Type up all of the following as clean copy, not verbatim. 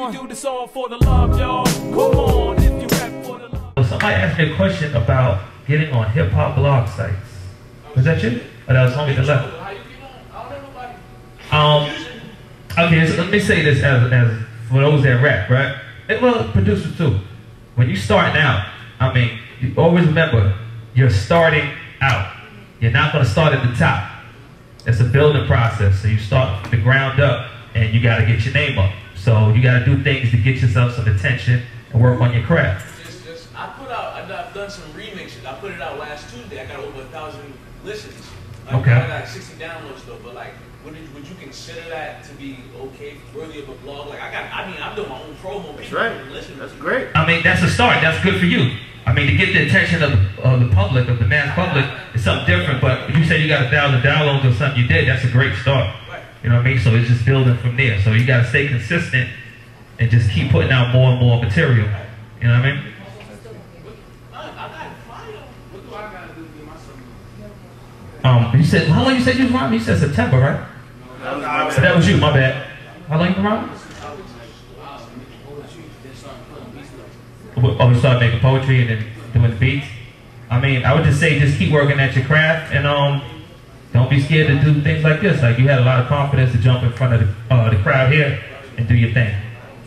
We do this all for the love, y'all. Come on, if you rap for the love. Somebody asked me a question about getting on hip-hop blog sites. Was that you? Or that was homie that left? Okay, so let me say this as for those that rap, right? And, well, producers too. When you starting out, I mean, you always remember, you're starting out. You're not going to start at the top. It's a building process. So you start from the ground up, and you got to get your name up. So you got to do things to get yourself some attention and work on your craft. I've done some remixes. I put it out last Tuesday. I got over 1,000 listens. Like, okay. I got 60 downloads though. But like, would you consider that to be okay, worthy of a blog? Like, I'm doing my own promo. That's right. That's great. I mean, that's a start. That's good for you. I mean, to get the attention of the public, of the mass public, is something different. But if you say you got 1,000 downloads or something you did, that's a great start. Right. You know what I mean? So it's just building from there. So you got to stay consistent and just keep putting out more and more material. You know what I mean? You said, how long you said you was rhyming? You said September, right? So that was you, my bad. How long you been rhyming? Oh, you started making poetry and then doing the beats? I mean, I would just say just keep working at your craft and don't be scared to do things like this. Like, you had a lot of confidence to jump in front of the crowd here and do your thing.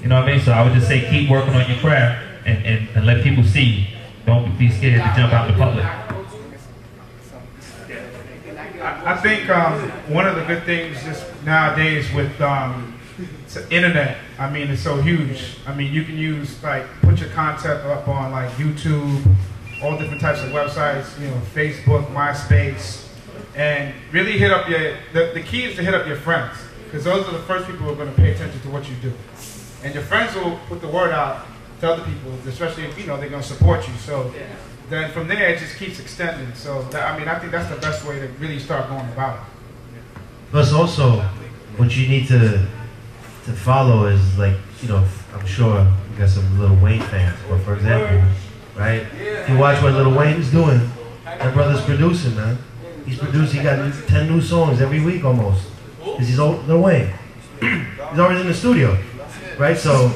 You know what I mean? So I would just say keep working on your craft and let people see you. Don't be scared to jump out in the public. I think one of the good things just nowadays with the internet, I mean, it's so huge. I mean, you can use, like, put your content up on, like, YouTube, all different types of websites, you know, Facebook, MySpace, and really hit up the key is to hit up your friends, because those are the first people who are going to pay attention to what you do. And your friends will put the word out to other people, especially if, you know, they're going to support you. So then from there, it just keeps extending. So, I mean, I think that's the best way to really start going about it. Plus also, what you need to follow is, like, you know, I'm sure you got some Lil Wayne fans, but for example, right? If you watch what Lil Wayne is doing, that brother's producing, man. He's producing, he got 10 new songs every week almost. Because he's Lil Wayne. He's always in the studio, right? So,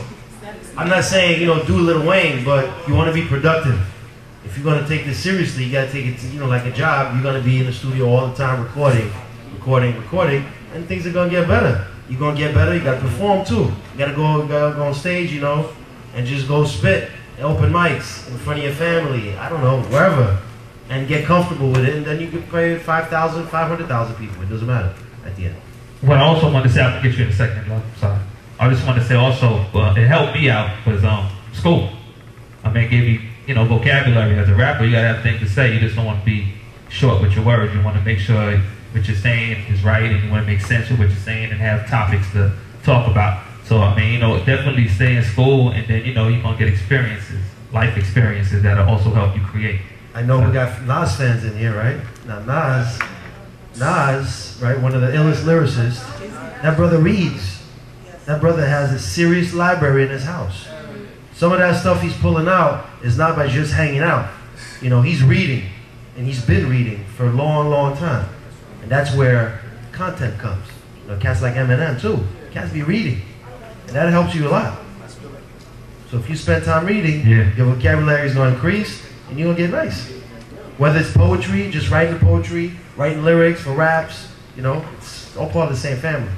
I'm not saying, you know, do Lil Wayne, but you want to be productive. If you're going to take this seriously, you got to take it, you know, like a job. You're going to be in the studio all the time recording, and things are going to get better. You're going to get better, you got to perform too. You got to go on stage, you know, and just go spit, open mics in front of your family, I don't know, wherever, and get comfortable with it, and then you can play 5,000, 500,000 people. It doesn't matter at the end. What I also want to say, I'll get you in a second, love. Sorry. I just want to say also, it helped me out was school. I mean, it gave you, you know, vocabulary as a rapper. You got to have things to say. You just don't want to be short with your words. You want to make sure what you're saying is right, and you want to make sense of what you're saying and have topics to talk about. So, I mean, you know, definitely stay in school, and then, you know, you're going to get experiences, life experiences that'll also help you create. I know we got Nas fans in here, right? Now, Nas, right, one of the illest lyricists, that brother reads. That brother has a serious library in his house. Some of that stuff he's pulling out is not by just hanging out. You know, he's reading, and he's been reading for a long, long time. And that's where content comes. You know, cats like Eminem too. Cats be reading. And that helps you a lot. So if you spend time reading, your vocabulary is going to increase, and you're going to get nice. Whether it's poetry, just writing poetry, writing lyrics for raps, you know, it's all part of the same family.